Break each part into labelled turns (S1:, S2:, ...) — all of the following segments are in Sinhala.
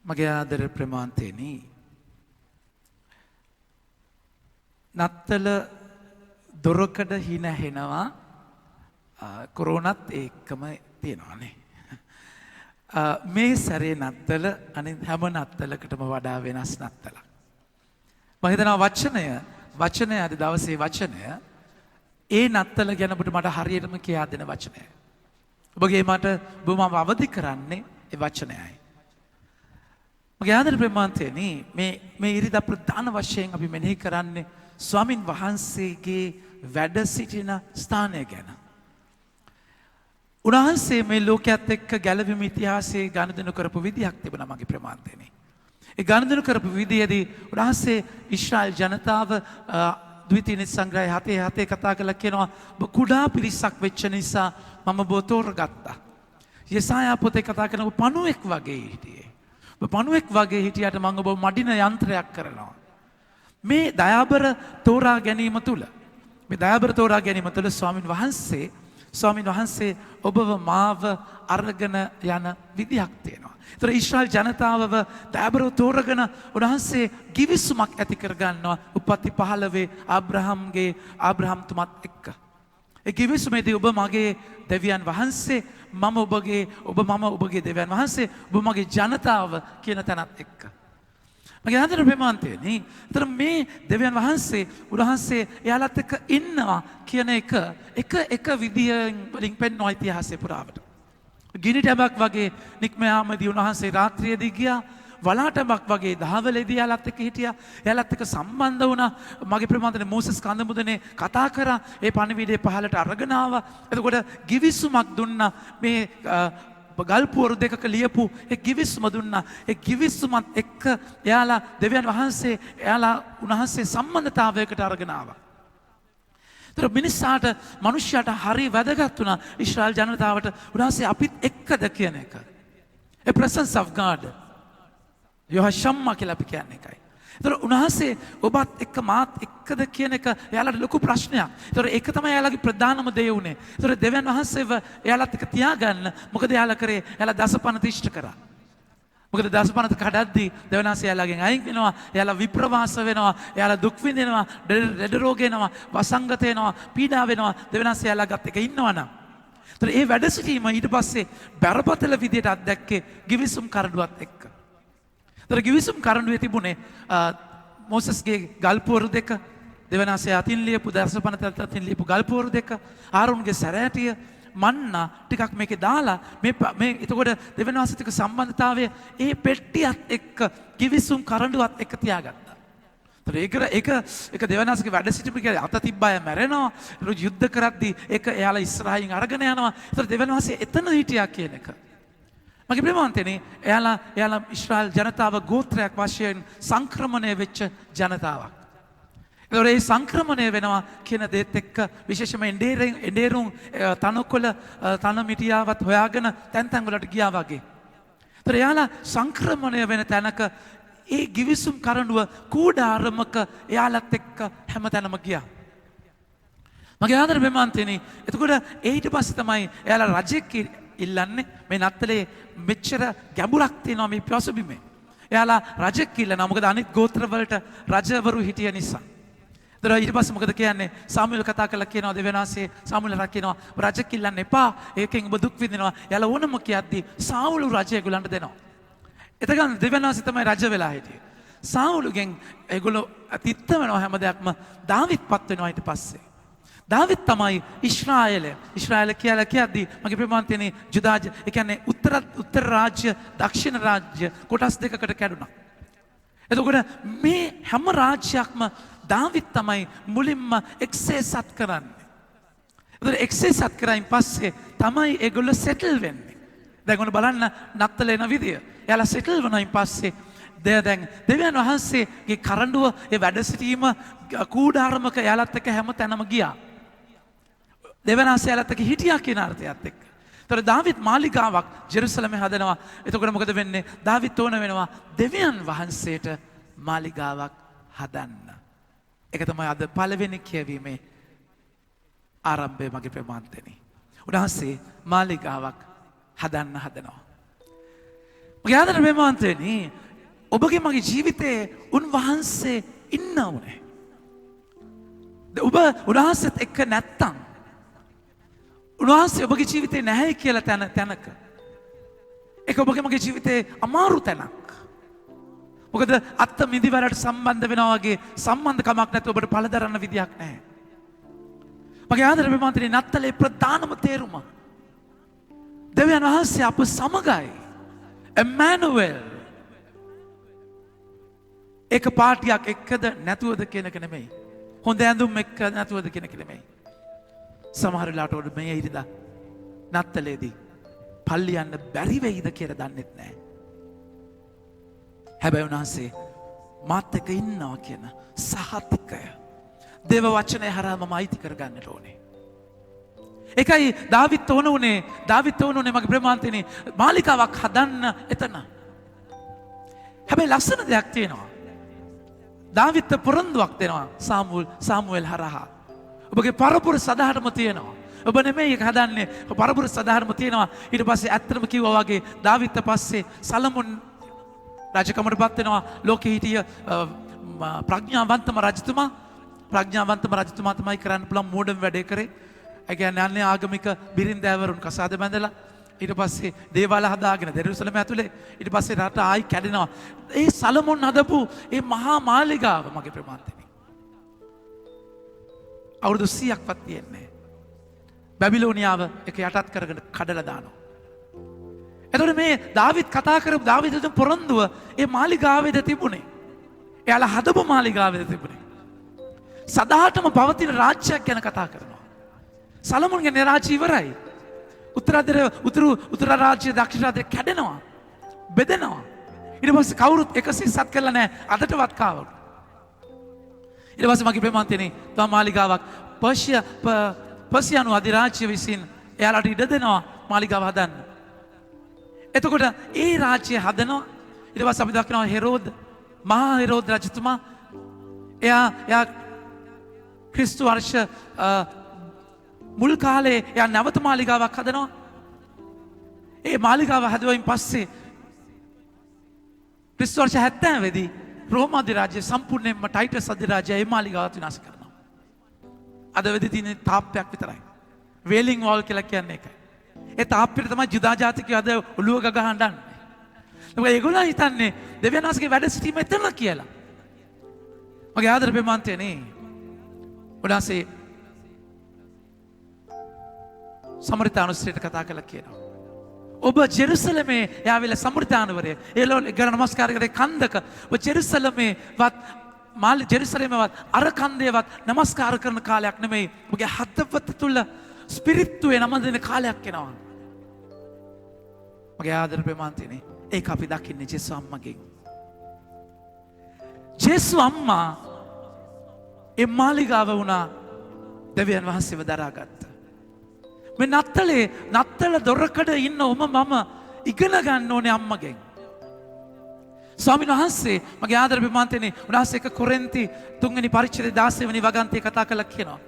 S1: මගේ ආදර ප්‍රමාන්තේනි නත්තල දොරකඩ හින හෙනවා කොරෝනත් එක්කම තියෙනවානේ. මේ සැරේ නත්තල අනිත් හැම නත්තලකටම වඩා වෙනස් නත්තලක්. මම හිතනවා වචනය අද දවසේ වචනය ඒ නත්තල ගැන ඔබට මට හරියටම කියා දෙන වචනය. ඔබගේ මට ඔබ මම අවදි කරන්නේ ඒ වචනයයි. මගේ ආදර ප්‍රේමාන්තයනි මේ ඉරිදා ප්‍රධාන වශයෙන් අපි මෙනෙහි කරන්නේ ස්වාමින් වහන්සේගේ වැඩ සිටින ස්ථානය ගැන. උන්වහන්සේ මේ ලෝකයේත් එක්ක ගැලවීම ඉතිහාසයේ ගනුදෙනු කරපු විදියක් තිබුණා මගේ ප්‍රේමාන්තයනි. ඒ ගනුදෙනු කරපු විදියේදී උන්වහන්සේ ඊශ්‍රායල් ජනතාව ද්විතීන සංග්‍රහය 7:7 කතා කරලා කියනවා ඔබ කුඩා පිරිසක් වෙච්ච නිසා මම ඔබ තෝරගත්තා. යෙසායා පොතේ කතා කරන ඔබ පණුවෙක් වගේ හිටියේ. ඔබ පණුවෙක් වගේ හිටියට මම ඔබ මඩින යන්ත්‍රයක් කරනවා. මේ දයාබර තෝරා ගැනීම තුල ස්වාමින් වහන්සේ ඔබව මාව අරගෙන යන විදියක් තියෙනවා. ඒතර ඊශ්‍රායල් ජනතාවව දයාබරව තෝරගෙන උන්වහන්සේ කිවිසුමක් ඇති කර ගන්නවා උප්පත්ති 15 ආබ්‍රහම්තුමත් එක්ක. ඒ කිවිසුමේදී ඔබ මගේ දෙවියන් වහන්සේ මම ඔබගේ දෙවියන් වහන්සේ ඔබ මගේ ජනතාව කියන තැනත් එක්ක. මගේ ආදර ප්‍රේමාන්තයනි, ඒතර මේ දෙවියන් වහන්සේ උන්වහන්සේ එයාලත් එක්ක ඉන්නවා කියන එක විදියෙන් වලින් පෙන්වන ඉතිහාසය පුරාවට. ගිනි ටැබක් වගේ නික්මයාමදී උන්වහන්සේ රාත්‍රියේදී ගියා. වලාටමක් වගේ දහවලේදී එයාලත් එක්ක හිටියා. එයාලත් එක්ක සම්බන්ධ වුණා. මගේ ප්‍රේමාන්තනේ මෝසස් කඳමුදනේ කතා කරා. ඒ පණිවිඩය පහලට අරගෙන ආවා. එතකොට ගිවිසුමක් දුන්නා මේ ගල්පුවරු දෙකක ලියපු ඒ ගිවිසුම දුන්නා. ඒ ගිවිසුමත් එක්ක එයාලා දෙවියන් වහන්සේ උන්වහන්සේ සම්බන්ධතාවයකට අරගෙන ආවා. ඒතර මිනිස්සාට මිනිස්යාට හරි වැදගත් වුණා ඊශ්‍රායල් ජනතාවට උන්වහන්සේ අපිත් එක්කද කියන එක. A presence of God. යොහෂම්මා කියලා අපි කියන්නේ එකයි. ඒතර උන්වහන්සේ ඔබත් එක්ක මාත් එක්කද කියන එක එයාලට ලොකු ප්‍රශ්නයක්. ඒතර ඒක තමයි එයාලගේ ප්‍රධානම දේ උනේ. ඒතර දෙවියන් වහන්සේව එයාලත් එක්ක තියාගන්න මොකද එයාලා කරේ? එයාලා දසපනත ඉෂ්ට කරා. මොකද දසපනත කඩද්දී දෙවියන් වහන්සේ එයාලගෙන් අයින් වෙනවා. එයාලා විප්‍රවාස වෙනවා. එයාලා දුක් විඳිනවා. ලෙඩ රෝග එනවා. වසංගත එනවා. පීඩා වෙනවා. දෙවියන් වහන්සේ එයාලාගත් එක ඉන්නවනම්. ඒතර ඒ වැඩ සිටීම ඊට පස්සේ බරපතල විදියට අත්දැක්කේ ගිවිසුම් කරඬුවත් එක්ක. ඒතර ගිවිසුම් කරඬුවේ තිබුණේ මෝසස්ගේ ගල්පුවරු දෙක, දෙවියන් වහන්සේ අතින් ලියපු දසපනත අතින් ලියපු ගල්පුවරු දෙක, ආරෝන්ගේ සැරෑටිය මන්නා ටිකක් මේකේ දාලා මේ එතකොට දෙවියන් වහන්සේත් එක්ක සම්බන්ධතාවය ඒ පෙට්ටියත් එක්ක ගිවිසුම් කරඬුවත් එක්ක තියාගත්තා. ඒතර ඒක දෙවියන් වහන්සේගේ වැඩ සිටීම කියලා අත තිබ්බය මැරෙනවා. යුද්ධ කරද්දී ඒක එයාලා ඉස්සරහින් අරගෙන යනවා. ඒතර දෙවියන් වහන්සේ එතන හිටියා කියන එක. මගේ ප්‍රේමාන්තයනි, එයාලා ඊශ්‍රායල් ජනතාව ගෝත්‍රයක් වශයෙන් සංක්‍රමණය වෙච්ච ජනතාවක්. ඒතකොට ඒ සංක්‍රමණය වෙනවා කියන දේත් එක්ක විශේෂයෙන්ම එඬේරුන් තනකොළ තන මිටියාවත් හොයාගෙන තැන් වලට ගියා වගේ. ඒතර එයාලා සංක්‍රමණය වෙන තැනක ඒ ගිවිසුම් කරඬුව කූඩාරමක එයාලත් එක්ක හැමතැනම ගියා. මගේ ආදර ප්‍රේමාන්තයනි, එතකොට ඊට පස්සේ තමයි එයාලා රජෙක් ඉල්ලන්නේ. මේ නත්තලේ මෙච්චර ගැඹුරක් තියෙනවා මේ පසුබිමේ. එයාලා රජෙක් ඉල්ලනවා. මොකද අනිත් ගෝත්‍රවලට රජවරු හිටිය නිසා. ඒතර ඊට පස්සේ මොකද කියන්නේ? සාමුවෙල් කතා කරලා කියනවා දෙවියන් වහන්සේ සාමුවෙල් රකින්නවා. රජෙක් ඉල්ලන්න එපා. ඒකෙන් ඔබ දුක් විඳිනවා. එයාලා ඕනම කියද්දි සාවුලු රජය ඒගොල්ලන්ට දෙනවා. එතකන් දෙවියන් වහන්සේ තමයි රජ වෙලා හිටියේ. සාවුලුගෙන් ඒගොල්ලෝ තිත්ත වෙනවා හැම දෙයක්ම. දාවිත් පත් වෙනවා ඊට පස්සේ. දාවිත් තමයි ඉශ්‍රායල කියලා කියද්දී මගේ ප්‍රේමාන්තයනි ජුදා ඒ කියන්නේ උත්තර රාජ්‍ය දක්ෂිණ රාජ්‍ය කොටස් දෙකකට කැඩුනා. එතකොට මේ හැම රාජ්‍යයක්ම දාවිත් තමයි මුලින්ම එක්සේසත් කරන්නේ. එතකොට එක්සේසත් කරායින් පස්සේ තමයි ඒගොල්ලෝ සෙටල් වෙන්නේ. දැන් ඔන්න බලන්න නත්තල එන විදිය. එයාලා සෙටල් වුණායින් පස්සේ දැන් දෙවියන් වහන්සේගේ කරඬුව ඒ වැඩ සිටීම කූඩාරමක එයාලත් එක්ක හැම තැනම ගියා. දෙවියන් වහන්සේ එයාලත් එක්ක හිටියා කියන අර්ථයත් එක්ක. ඒතර දාවිත් මාලිගාවක් ජෙරුසලමේ හදනවා. එතකොට මොකද වෙන්නේ? දාවිත් ඕන වෙනවා දෙවියන් වහන්සේට මාලිගාවක් හදන්න. ඒක තමයි අද පළවෙනි කියවීමේ ආරම්භය මගේ ප්‍රේමාන්තයනි. උන්වහන්සේ මාලිගාවක් හදන්න හදනවා. මගේ ආදරණීය ප්‍රේමවන්තයනි, ඔබගේ මගේ ජීවිතයේ උන්වහන්සේ ඉන්න ඕනේ. ඔබ උන්වහන්සේත් එක්ක නැත්තම්, උන්වහන්සේ ඔබගේ ජීවිතේ නැහැ කියලා තැනක, ඒක ඔබගේ මගේ ජීවිතේ අමාරු තැනක්. මොකද අත්ත මිදිවරට සම්බන්ධ වෙනවා වගේ සම්බන්ධකමක් නැතුව ඔබට පළ දරන්න විදියක් නැහැ. මගේ ආදරණීය ප්‍රේමවන්තනි, නත්තලේ ප්‍රධානම තේරුම දෙවියන් වහන්සේ අප සමගයි. එම්මැනුවෙල්. ඒක පාටියක් එක්කද නැතුවද කියන එක නෙමෙයි. හොඳ ඇඳුම් එක්ක නැතුවද කියන එක නෙමෙයි. සමහර වෙලාවට ඔබ මේ ඉරිදා නත්තලේදී පල්ලි යන්න බැරි වෙයිද කියලා දන්නෙත් නැහැ. හැබැයි උන්වහන්සේ මාත් එක්ක ඉන්නවා කියන සහතිකය දේව වචනය හරහා මම අයිති කරගන්නට ඕනේ. ඒකයි දාවිත් ඕන උනේ මගේ ප්‍රේමාන්තනේ මාලිකාවක් හදන්න එතන. හැබැයි ලස්සන දෙයක් තියෙනවා. දාවිත් පොරොන්දුවක් දෙනවා සාමුවෙල් හරහා. ඔබගේ පරපුර සදාහටම තියෙනවා. ඔබ නෙමෙයි ඒක හදන්නේ. පරපුර සදාහටම තියෙනවා. ඊට පස්සේ ඇත්තටම කිව්වා වගේ දාවිත් පස්සේ සලමුන් රජකමට පත් වෙනවා. ලෝකෙ හිටිය ප්‍රඥාවන්තම රජතුමා තමයි කරන්න පුළුවන් මෝඩම් වැඩේ කරේ. ඒ කියන්නේ අන්නේ ආගමික බිරින්දෑවරුන් කසාද බැඳලා ඊට පස්සේ දේවාල හදාගෙන ජෙරුසලම ඇතුලේ ඊට පස්සේ රට ආයි කැඩෙනවා. ඒ සලමුන් හදපු ඒ මහා මාලිගාව මගේ ප්‍රමාන්තනේ අවුරුදු 100ක්වත් තියෙන්නේ. බැබිලෝනියාව එක යටත් කරගෙන කඩලා දානවා. එතකොට මේ දාවිත් කතා කරපු දාවිදගේ පොරොන්දුව ඒ මාලිගාවේද තිබුණේ. එයාලා හදපු මාලිගාවේද තිබුණේ. සදාටම පවතින රාජ්‍යයක් ගැන කතා කරනවා. සලමුන්ගේ රාජ්‍ය ඉවරයි. උත්තර රාජ්‍ය දක්ෂිණ රාජ්‍ය කැඩෙනවා. බෙදෙනවා. ඊට පස්සේ කවුරුත් එකසිසත් කළා නැහැ අදටවත් කාවුරු. ඊට පස්සේ මගේ ප්‍රේමන්තනේ තව මාලිගාවක් පර්සියානු අධිරාජ්‍ය විසින් එයාලට ඉඩ දෙනවා මාලිගාව හදන්න. එතකොට ඒ රාජ්‍ය හදනවා. ඊට පස්සේ අපි දකිනවා මහා හෙරෝද් රජතුමා එයා ක්‍රිස්තු වර්ෂ මුල් කාලේ එයා නැවත මාලිගාවක් හදනවා. ඒ මාලිගාව හදුවයින් පස්සේ ක්‍රිස්තු වර්ෂ 70 වෙදී රෝම අධිරාජ්‍ය සම්පූර්ණයෙන්ම ටයිටස් අධිරාජ්‍ය ඒ මාලිගාවත් විනාශ කරනවා. අද වෙදී තියෙන තාප්පයක් විතරයි. වේලිං වෝල් කියලා කියන්නේ ඒකයි. ඒ තාප්පෙට තමයි ජුදා ජාතිකයෝ අද ඔළුව ගග හඬන්නේ. මොකද ඒගොල්ලෝ හිතන්නේ දෙවියන් වහන්සේගේ වැඩ සිටීම එතන කියලා. මගේ ආදර ප්‍රේමන්තයනේ උදාසේ සමරිතානු ස්ත්‍රියට කතා කළා කියනවා. ඔබ ජෙරුසලමේ යාවිලා සමරිතානුවරය ඒලෝ ගර නමස්කාර කරේ කන්දක ඔබ ජෙරුසලමේවත් අර කන්දේවත් නමස්කාර කරන කාලයක් නෙමෙයි. ඔබගේ හදවත තුල ස්පිරිත්තුවේ නම දෙන කාලයක් එනවා. මගේ ආදර ප්‍රේමන්තයනේ ඒක අපි දකින්නේ ජේසු අම්මගෙන්. ජේසු අම්මා ඒ මාලිගාව වුණා දෙවියන් වහන්සේව දරාගත්තා. මේ නත්තල දොරකඩ ඉන්න මම ඉගෙන ගන්න ඕනේ අම්මගෙන්. ස්වාමීන් වහන්සේ මගේ ආදර ප්‍රේමන්තනේ උන්වහන්සේ 1 කොරින්ති 3 වෙනි පරිච්ඡේදයේ 16 වෙනි වගන්තියේ කතා කළා කියනවා.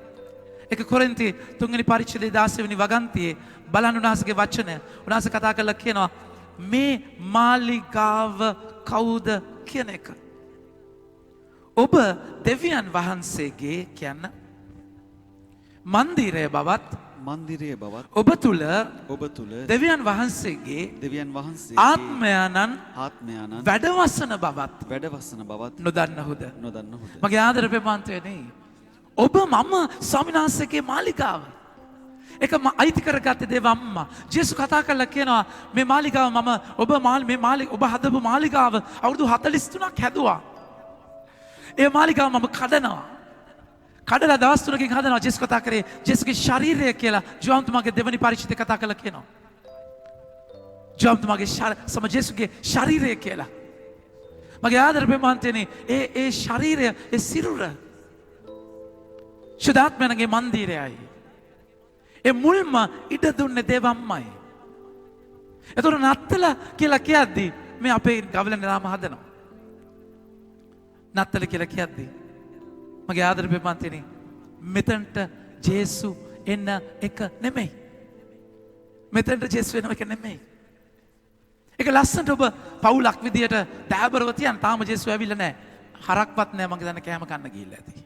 S1: 1 කොරින්ති 3 වෙනි පරිච්ඡේදයේ 16 වෙනි වගන්තියේ බලන්න උන්වහන්සේගේ වචනය. උන්වහන්සේ කතා කළා කියනවා මේ මාලිගාව කවුද කියන එක. ඔබ දෙවියන් වහන්සේගේ කියන්න මන්දිරය බවත් ඔබ තුල දෙවියන් වහන්සේගේ ආත්මයන්න් වැඩවසන බවත් නොදන්නහුද? මගේ ආදර ප්‍රේමන්තයනේ ඔබ මම ස්වාමීන් වහන්සේගේ මාලිගාව ඒක අයිති කරගත්තේ දේව අම්මා. ජේසු කතා කරලා කියනවා මේ මාලිගාව ඔබ හදපු මාලිගාව අවුරුදු 43ක් හැදුවා. ඒ මාලිගාව මම කඩනවා. කඩලා දවස් 3කින් හදනවා. ජේසු කතා කරේ ජේසුගේ ශරීරය කියලා ජෝන්තුමාගේ දෙවනි පරිච්ඡේදය කතා කළා කියනවා. ජෝන්තුමාගේ ජේසුගේ ශරීරය කියලා. මගේ ආදර ප්‍රේමන්තයනේ ඒ ශරීරය ඒ සිරුර සුදාත්මයන්ගේ මන්දිරයයි. ඒ මුල්ම ඉඩ දුන්නේ දේව අම්මයි. එතකොට නත්තල කියලා කියද්දී මේ අපේ ගවලන නාම හදනවා. නත්තල කියලා කියද්දී මගේ ආදර ප්‍රේමන්තයනේ මෙතනට ජේසු එන්න එක නෙමෙයි. මෙතනට ජේසු එන එක නෙමෙයි. ඒක ලස්සනට ඔබ පවුලක් විදියට දෑබරව තියන් තාම ජේසුස් ඇවිල්ලා නැහැ. හරක්වත් නැහැ මං දන්න කෑම කන්න ගිහිල්ලා ඇති.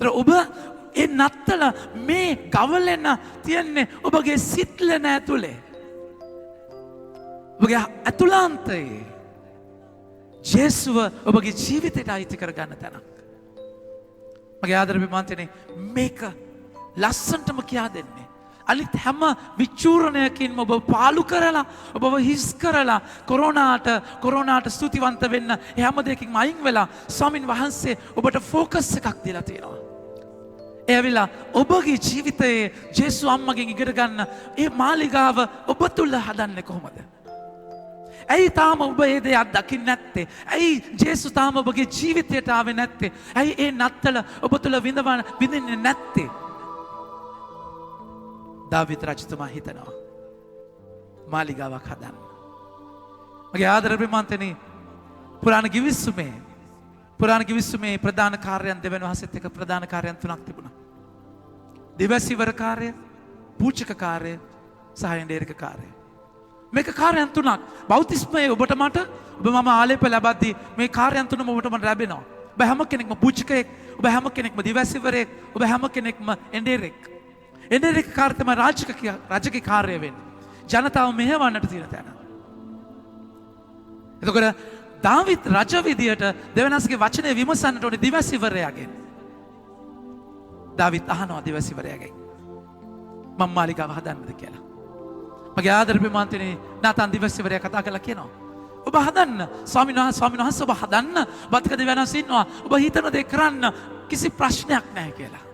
S1: ඒතර ඔබ ඒ නත්තල මේ ගවලෙන තියන්නේ ඔබගේ සිත්ලන ඇතුලේ. ඔබගේ ඇතුළාන්තයේ ජේසුව ඔබගේ ජීවිතයට අයිති කරගන්න තැනක්. මගේ ආදරණීය මාන්තනේ මේක ලස්සනටම කියා දෙන්නේ. අනිත් හැම විචූරණයකින්ම ඔබ පාලු කරලා ඔබව හිස් කරලා කොරෝනාට ස්තුතිවන්ත වෙන්න ඒ හැම දෙයකින්ම අයින් වෙලා ස්වාමින් වහන්සේ ඔබට ફોකස් එකක් දීලා තියෙනවා. ඒ ඇවිල්ලා ඔබගේ ජීවිතයේ ජේසුස් අම්මගෙන් ඉගෙන ගන්න ඒ මාලිගාව ඔබ තුල හදන්නේ කොහොමද? ඇයි තාම ඔබ ඒ දෙයක් දකින්නේ නැත්තේ? ඇයි ජේසුස් තාම ඔබගේ ජීවිතයට ආවේ නැත්තේ? ඇයි ඒ නත්තල ඔබ තුල විඳින්නේ නැත්තේ? දාවිත් රජතුමා හිතනවා මාලිගාවක් හදන්න. මගේ ආදරණීය ප්‍රමාන්තනේ පුරාණ කිවිසුමේ ප්‍රධාන කාර්යයන් දෙවියන් වහන්සේත් එක්ක ප්‍රධාන කාර්යයන් තුනක් තිබුණා. දිවසිවර කාර්ය, පූජක කාර්ය සහ එඬේරික කාර්ය. මේක කාර්යයන් තුනක්. බෞතිස්මයේ ඔබට මට ඔබ මම ආලේප ලැබද්දී මේ කාර්යයන් තුනම ඔබට මට ලැබෙනවා. ඔබ හැම කෙනෙක්ම පූජකයෙක්, ඔබ හැම කෙනෙක්ම දිවසිවරයෙක්, ඔබ හැම කෙනෙක්ම එඬේරෙක්. එඬේරික කාර්ය තමයි රාජකීය කාර්යය වෙන්නේ. ජනතාව මෙහෙවන්නට තියෙන තැන. එතකොට දාවිත් රජ විදියට දෙවනස්ගේ වචනේ විමසන්නට ඕනේ දිවසිවරයාගෙන්. දාවිත් අහනවා දිවසිවරයාගෙන් මම මාලිගාව හදන්නද කියලා. මගේ ආදරණීය මාන්තනේ නාතන් දිවසිවරයා කතා කරලා කියනවා ඔබ හදන්න ස්වාමීන් වහන්සේ ඔබ හදන්න බත්ක දෙවනස් ඉන්නවා ඔබ හිතන දේ කරන්න කිසි ප්‍රශ්නයක් නැහැ කියලා.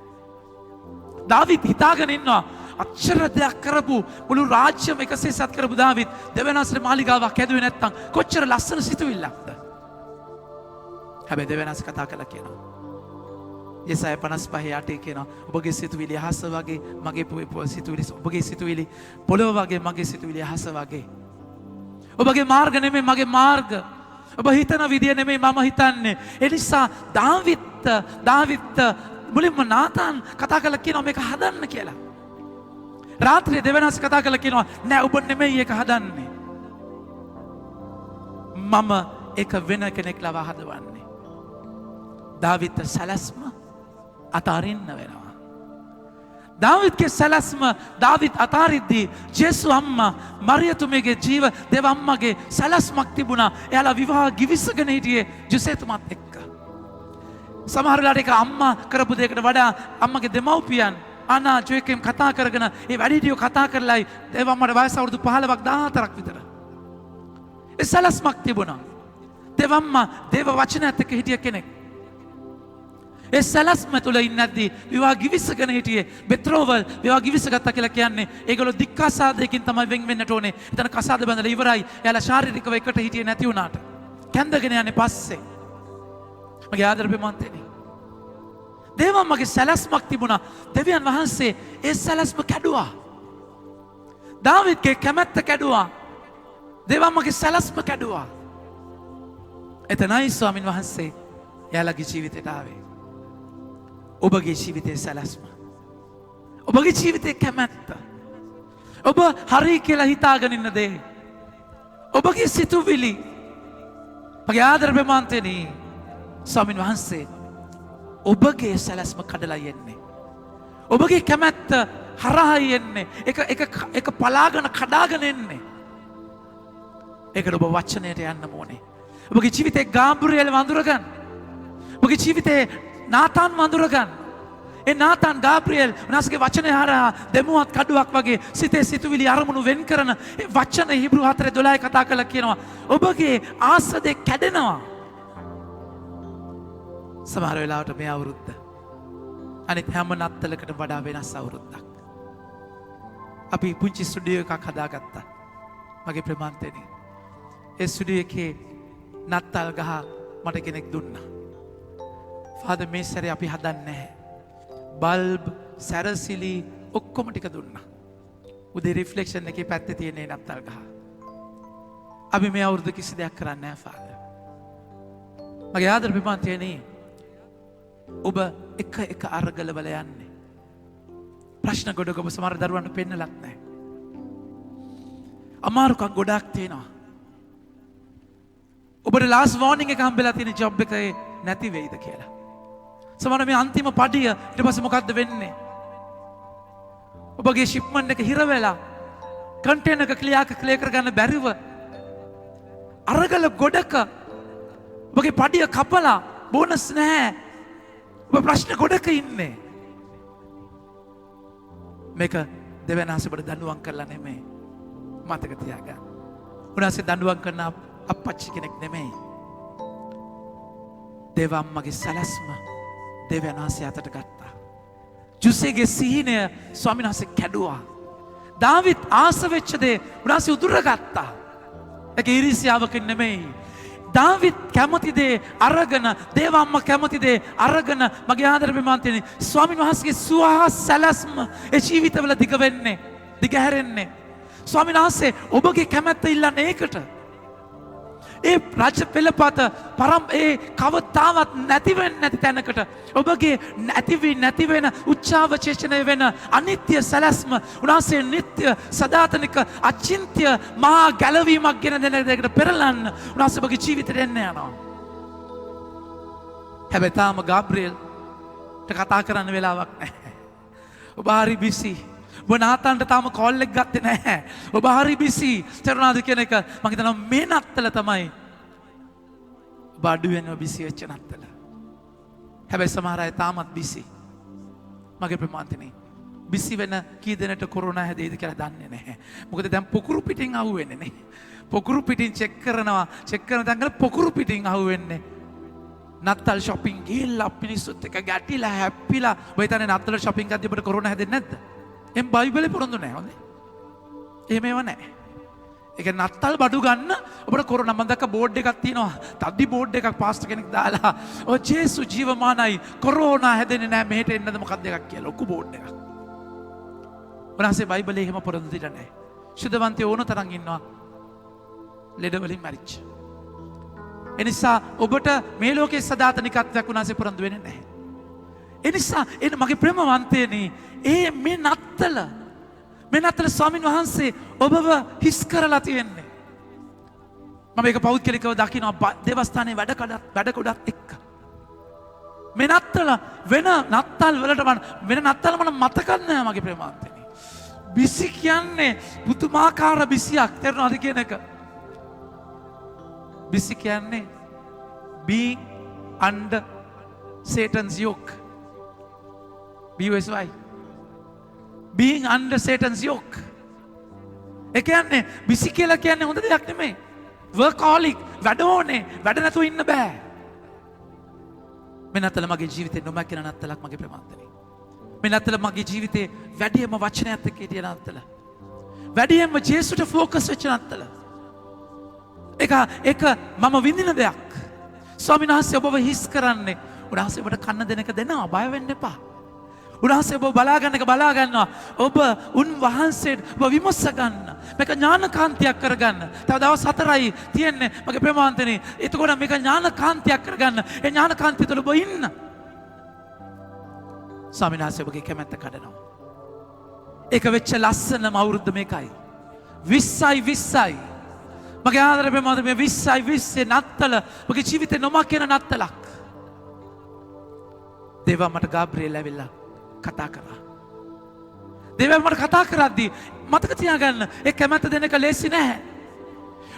S1: දාවිත් හිතාගෙන ඉන්නවා අච්චර දෙයක් කරපු මුළු රාජ්‍යම එකසේ සත් කරපු දාවිත් දෙවනස්ගේ මාලිගාවක් හැදුවේ නැත්තම් කොච්චර ලස්සන සිතුවිල්ලක්ද? හැබැයි දෙවනස් කතා කළා කියනවා. යසාය 55:8 කියනවා ඔබගේ සිතුවිලි අහස වගේ මගේ සිතුවිලි ඔබගේ සිතුවිලි පොළොව වගේ මගේ සිතුවිලි අහස වගේ. ඔබගේ මාර්ග නෙමෙයි මගේ මාර්ග. ඔබ හිතන විදිය නෙමෙයි මම හිතන්නේ. ඒ නිසා දාවිත් මුලින්ම නාතන් කතා කළා කියනවා මේක හදන්න කියලා. රාත්‍රියේ දෙවනස් කතා කළා කියනවා නෑ ඔබ නෙමෙයි ඒක හදන්නේ. මම ඒක වෙන කෙනෙක් ලවා හදවන්නේ. දාවිත් සැලැස්ම අතාරින්න වෙනවා. දාවිත්ගේ සැලැස්ම දාවිත් අතාරිද්දී ජේසුස් අම්මා මරියතුමගේ ජීව දෙව අම්මගේ සැලැස්මක් තිබුණා. එයාලා විවාහ ගිවිසගෙන හිටියේ ජොසේතුමාත් එක්ක. සමහර වෙලාවට ඒක අම්මා කරපු දෙයකට වඩා අම්මගේ දෙමව්පියන් අනා ජොයකම් කතා කරගෙන ඒ වැඩිහිටියෝ කතා කරලායි දෙව අම්මට වයස අවුරුදු 15ක් 14ක් විතර. ඒ සැලැස්මක් තිබුණා. දෙව අම්මා දේව වචනයත් එක්ක හිටිය කෙනෙක්. ඒ සැලැස්ම තුළ ඉන්නේ නැද්දී විවාහ ගිවිසගෙන හිටියේ බෙත්‍රෝවල් විවාහ ගිවිසගත්තා කියලා කියන්නේ ඒගොල්ලෝ දික්කසාදයකින් තමයි වෙන් වෙන්නට ඕනේ. එතන කසාද බඳලා ඉවරයි. එයාලා ශාරීරිකව එකට හිටියේ නැති වුණාට. කැඳගෙන යන්නේ පස්සේ. මගේ ආදරේ මන්තේනි. දේවම්මගේ සැලැස්මක් තිබුණා. දෙවියන් වහන්සේ ඒ සැලැස්ම කැඩුවා. දාවිත්ගේ කැමැත්ත කැඩුවා. දේවම්මගේ සැලැස්ම කැඩුවා. එතනයි ස්වාමින් වහන්සේ එයාලගේ ජීවිතයට ආවේ. ඔබගේ ජීවිතයේ සැලැස්ම. ඔබගේ ජීවිතයේ කැමැත්ත. ඔබ හරි කියලා හිතාගෙන ඉන්න දේ. ඔබගේ සිතුවිලි. මගේ ආදරේ මන්තේනි. ස්වාමින් වහන්සේ ඔබගේ සැලැස්ම කඩලා යන්නේ. ඔබගේ කැමැත්ත හරහා යන්නේ. එක පලාගෙන කඩාගෙන එන්නේ. ඒකට ඔබ වචනයට යන්න ඕනේ. ඔබගේ ජීවිතේ ගාම්බ්‍රියෙල් වඳුරගන්න. ඔබගේ ජීවිතේ නාතන් වඳුරගන්න. ඒ නාතන් ගාබ්‍රියෙල් උන්වහන්සේගේ වචනය හරහා දෙමුවත් කඩුවක් වගේ සිතේ සිතුවිලි අරමුණු වෙන් කරන ඒ වචන හිබ්‍රු 4:12 කතා කරලා කියනවා ඔබගේ ආසදේ කැඩෙනවා. සමහර වෙලාවට මේ අවුරුද්ද අනිත් හැම නත්තලකට වඩා වෙනස් අවුරුද්දක්. අපි පුංචි ස්ටුඩියෝ එකක් හදාගත්තා. මගේ ප්‍රමාන්තේනි. ඒ ස්ටුඩියෝ එකේ නත්තල් ගහ මට කෙනෙක් දුන්නා. ෆාදර් මේ සැරේ අපි හදන්නේ නැහැ. බල්බ් සැරසිලි ඔක්කොම ටික දුන්නා. උදේ රිෆ්ලෙක්ෂන් එකේ පැත්තේ තියෙන නත්තල් ගහ. අපි මේ අවුරුද්ද කිසි දෙයක් කරන්නේ නැහැ ෆාදර්. මගේ ආදර ප්‍රමාන්තේනි. ඔබ එක අරගල වල යන්නේ. ප්‍රශ්න ගොඩක ඔබ සමහර දරුවන්ට පෙන්නලත් නැහැ. අමාරුකම් ගොඩක් තියෙනවා. ඔබට ලාස් වෝනින් එක හම්බෙලා තියෙන ජොබ් එකේ නැති වෙයිද කියලා. සමහර මේ අන්තිම පඩිය ඊට පස්සේ මොකද්ද වෙන්නේ? ඔබගේ ෂිප්මන්ට් එක හිර වෙලා කන්ටේනර් එක ක්ලියර් කරගන්න බැරිව අරගල ගොඩක ඔබගේ පඩිය කපලා බෝනස් නැහැ. ඔබ ප්‍රශ්න ගොඩක ඉන්නේ. මේක දෙවියන් වහන්සේ ඔබට දඬුවම් කරලා නෙමෙයි. මතක තියාගන්න. උන්වහන්සේ දඬුවම් කරන අපච්චි කෙනෙක් නෙමෙයි. දෙවම්මගේ සැලැස්ම දෙවියන් වහන්සේ අතට ගත්තා. ජුසේගේ සිහිනය ස්වාමීන් වහන්සේ කැඩුවා. දාවිත් ආස වෙච්ච දේ උන්වහන්සේ උදුරගත්තා. ඒක ඊර්ෂ්‍යාවකින් නෙමෙයි. දාවිත් කැමති දේ අරගෙන දේවම්ම කැමති දේ අරගෙන මගේ ආදර බිමන්තිනේ ස්වාමීන් වහන්සේගේ සුවහස් සැලැස්ම ඒ ජීවිතවල දිග වෙන්නේ දිග හැරෙන්නේ. ස්වාමීන් වහන්සේ ඔබගේ කැමැත්ත ඉල්ලන්නේ ඒකට. ඒ රාජ්‍ය පෙළපත ඒ කවදාවත් නැති වෙන්නේ නැති තැනකට ඔබගේ නැති වෙන උච්චාවචේෂණය වෙන අනිත්‍ය සැලැස්ම උන්වහන්සේ නිත්‍ය සදාතනික අචින්ත්‍ය මහා ගැලවීමක් ගෙන දෙන දෙයකට පෙරලන්න උන්වහන්සේ ඔබගේ ජීවිතයට එන්න යනවා. හැබැයි තාම ගාබ්‍රියෙල්ට කතා කරන්න වෙලාවක් නැහැ. ඔබ හරි බිසි. ඔබ නාතන්ට තාම කෝල් එක ගත්තේ නැහැ. ඔබ හරි බිසි. තරුණාද කියන එක මම හිතනවා මේ නත්තල තමයි ඔබ අඩුවෙන්ම බිසි වෙච්ච නත්තල. හැබැයි සමහර අය තාමත් බිසි. මගේ ප්‍රමාන්තනේ බිසි වෙන කී දෙනෙට කොරෝනා හැදෙයිද කියලා දන්නේ නැහැ. මොකද දැන් පොකුරු පිටින් අහුවෙන්නේ නේ. පොකුරු පිටින් චෙක් කරන තැන් වල පොකුරු පිටින් අහුවෙන්නේ. නත්තල් shopping ගිහිල්ලා මිනිස්සුත් එක්ක ගැටිලා හැප්පිලා ඔය හිතන්නේ නත්තල් shopping කරද්දී ඔබට කොරෝනා හැදෙන්නේ නැද්ද? එම් බයිබලේ පොරොන්දු නැහැ හොඳේ. එහෙම ඒවා නැහැ. ඒක නත්තල් බඩු ගන්න ඔබට කොරෝනා මම දැක්ක බෝඩ් එකක් තියෙනවා. තද්දි බෝඩ් එකක් පාස්ටර් කෙනෙක් දාලා ඔය ජේසු ජීවමානයි කොරෝනා හැදෙන්නේ නැහැ මෙහෙට එන්නද මොකක්ද එකක් කියලා ලොකු බෝඩ් එකක්. උන්වහන්සේ බයිබලේ එහෙම පොරොන්දු දෙලා නැහැ. සුද්ධවන්තයෝ ඕන තරම් ඉන්නවා. ලෙඩ වලින් මැරිච්ච. එනිසා ඔබට මේ ලෝකේ සදාතනිකත්වයක් උන්වහන්සේ පොරොන්දු වෙන්නේ නැහැ. එනිසා එන මගේ ප්‍රේමවන්තයනි මේ නත්තල ස්වාමීන් වහන්සේ ඔබව හිස් කරලා තියෙන්නේ. මම මේක පෞද්ගලිකව දකිනවා දේවස්ථානයේ වැඩ කොටත් එක්ක. මේ නත්තල වෙන නත්තල් වලට වෙන නත්තල මම මතක නැහැ මගේ ප්‍රේමවන්තයනි. බිසි කියන්නේ පුදුමාකාර බිසියක් තේරුණාද කියන එක. බිසි කියන්නේ being under Satan's yoke. BUSY. Being under Satan's yoke. ඒ කියන්නේ බිසි කියලා කියන්නේ හොඳ දෙයක් නෙමෙයි. workaholic වැඩ ඕනේ වැඩ නැතුව ඉන්න බෑ. මේ නත්තල මගේ ජීවිතේ නොමැකෙන නත්තලක් මගේ ප්‍රමාන්තනේ. මේ නත්තල මගේ ජීවිතේ වැඩිම වචනයත් එක්ක හිටිය නත්තල. වැඩිම ජේසුට ફોකස් වෙච්ච නත්තල. ඒක මම විඳින දෙයක්. ස්වාමීන් වහන්සේ ඔබව හිස් කරන්නේ උන්වහන්සේ ඔබට කන්න දෙන එක දෙනවා බය වෙන්න එපා. උන්වහන්සේ ඔබ බලා ගන්න එක බලා ගන්නවා. ඔබ උන්වහන්සේට ඔබ විමස ගන්න. මේක ඥානකාන්තියක් කරගන්න. තව දවස් 4යි තියෙන්නේ මගේ ප්‍රේමවන්තනේ. එතකොට මේක ඥානකාන්තියක් කරගන්න. ඒ ඥානකාන්තිය තුළ ඔබ ඉන්න. ස්වාමීන් වහන්සේ ඔබගේ කැමැත්ත කඩනවා. ඒක වෙච්ච ලස්සනම අවුරුද්ද මේකයි. 20යි. මගේ ආදර ප්‍රේමවන්ත මේ 20යි නත්තල මගේ ජීවිතේ නොමකින නත්තලක්. දේවා මට ගාබ්‍රියෙල් ඇවිල්ලා කතා කරා. දේවා මට කතා කරද්දී මතක තියාගන්න ඒ කැමැත්ත දෙන එක ලේසි නැහැ.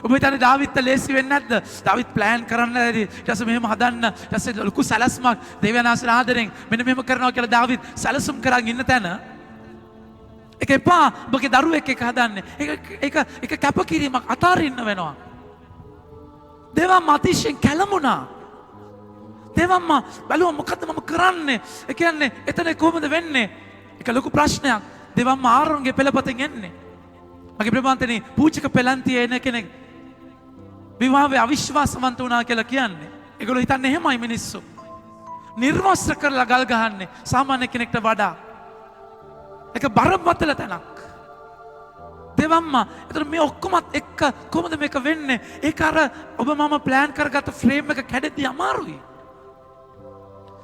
S1: ඔබ හිතන්නේ දාවිත්ට ලේසි වෙන්නේ නැද්ද? දාවිත් ප්ලෑන් කරන්න ඊට පස්සේ මෙහෙම හදන්න ඊට පස්සේ ලොකු සැලැස්මක් දේවනාසන ආදරෙන් මෙන්න මෙහෙම කරනවා කියලා දාවිත් සැලසුම් කරන් ඉන්න තැන ඒක එපා ඔබගේ දරුවෙක් එක්ක හදන්නේ. ඒක කැපකිරීමක් අතාරින්න වෙනවා. දේවා අතිශයින් කැළඹුණා. දේවම්මා බැලුවා මොකද්ද මම කරන්නේ? ඒ කියන්නේ එතන කොහොමද වෙන්නේ? ඒක ලොකු ප්‍රශ්නයක්. දේවම්මා ආරෝන්ගේ පෙළපතෙන් එන්නේ. මගේ ප්‍රේමවන්තනේ පූජක පෙළන්තියේ එන කෙනෙක් විවාහේ අවිශ්වාසවන්ත වුණා කියලා කියන්නේ. ඒගොල්ලෝ හිතන්නේ එහෙමයි මිනිස්සු. නිර්වස්ත්‍ර කරලා ගල් ගහන්නේ සාමාන්‍ය කෙනෙක්ට වඩා. ඒක බරපතල තැනක්. දේවම්මා එතන මේ ඔක්කොමත් එක්ක කොහොමද මේක වෙන්නේ? ඒක අර ඔබ මම ප්ලෑන් කරගත්ත ෆ්‍රේම් එක කැඩෙද්දී අමාරුයි.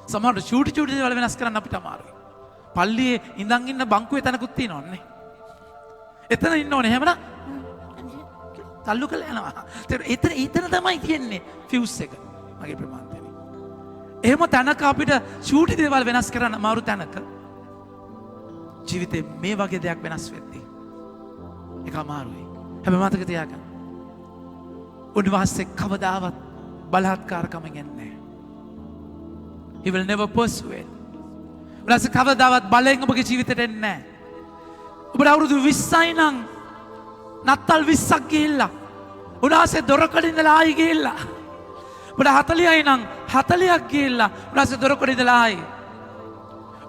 S1: සමහර චූටි දේවල් වෙනස් කරන්න අපිට අමාරුයි. පල්ලියේ ඉඳන් ඉන්න බංකුවේ තැනකුත් තියෙනවනේ. එතන ඉන්න ඕනේ. එහෙමනම් තල්ලු කරලා යනවා. එතන තමයි තියෙන්නේ ෆියුස් එක. මගේ ප්‍රමාන්තනේ. එහෙම තැනක අපිට චූටි දේවල් වෙනස් කරන්න අමාරු තැනක ජීවිතේ මේ වගේ දෙයක් වෙනස් වෙද්දී ඒක අමාරුයි. හැබැයි මතක තියාගන්න. උන්වහන්සේ කවදාවත් බලහත්කාරකමෙන් එන්නේ නැහැ. He will never persuade. උන්වහන්සේ කවදාවත් බලෙන් ඔබගේ ජීවිතේට එන්නේ නැහැ. ඔබට අවුරුදු 20යි නම් නත්තල් 20ක් ගිහිල්ලා උන්වහන්සේ දොරකඩ ඉඳලා ආයි ගිහිල්ලා ඔබට 40යි නම් 40ක් ගිහිල්ලා උන්වහන්සේ දොරකඩ ඉඳලා ආයි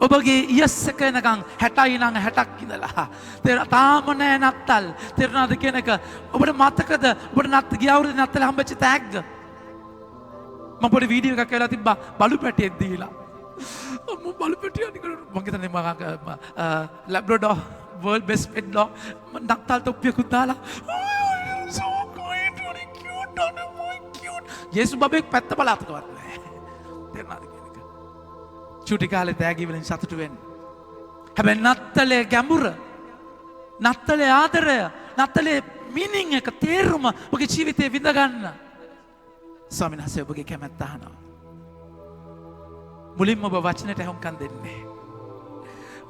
S1: ඔබගේ ඉයස් එක එනකන් 60යි නම් 60ක් ඉඳලා තාම නෑ නත්තල් තේරුණාද කියන එක ඔබට මතකද ඔබට නත් ගිය අවුරුද්දේ නත්තල් හම්බෙච්ච තෑග්ග මම පොඩි වීඩියෝ එකක් කරලා තිබ්බා බලු පැටියෙක් දීලා මම බලු පැටියා නිකන් මම හිතන්නේ මම ලැබ්‍රඩෝ world best pet dog නත්තල් තොප්පියකුත් දාලා so cute very cute and very cute යේසු බබෙක් පැත්ත බලාතකවත් නෑ තේරුණාද චුටි කාලේ තෑගි වලින් සතුටු වෙන්න. හැබැයි නත්තලේ ගැඹුර, නත්තලේ ආදරය, නත්තලේ මීනින් එක තේරුම ඔබගේ ජීවිතේ විඳ ගන්න. ස්වාමීන් වහන්සේ ඔබගේ කැමැත්ත අහනවා. මුලින්ම ඔබ වචනයට හුම්කම් දෙන්නේ.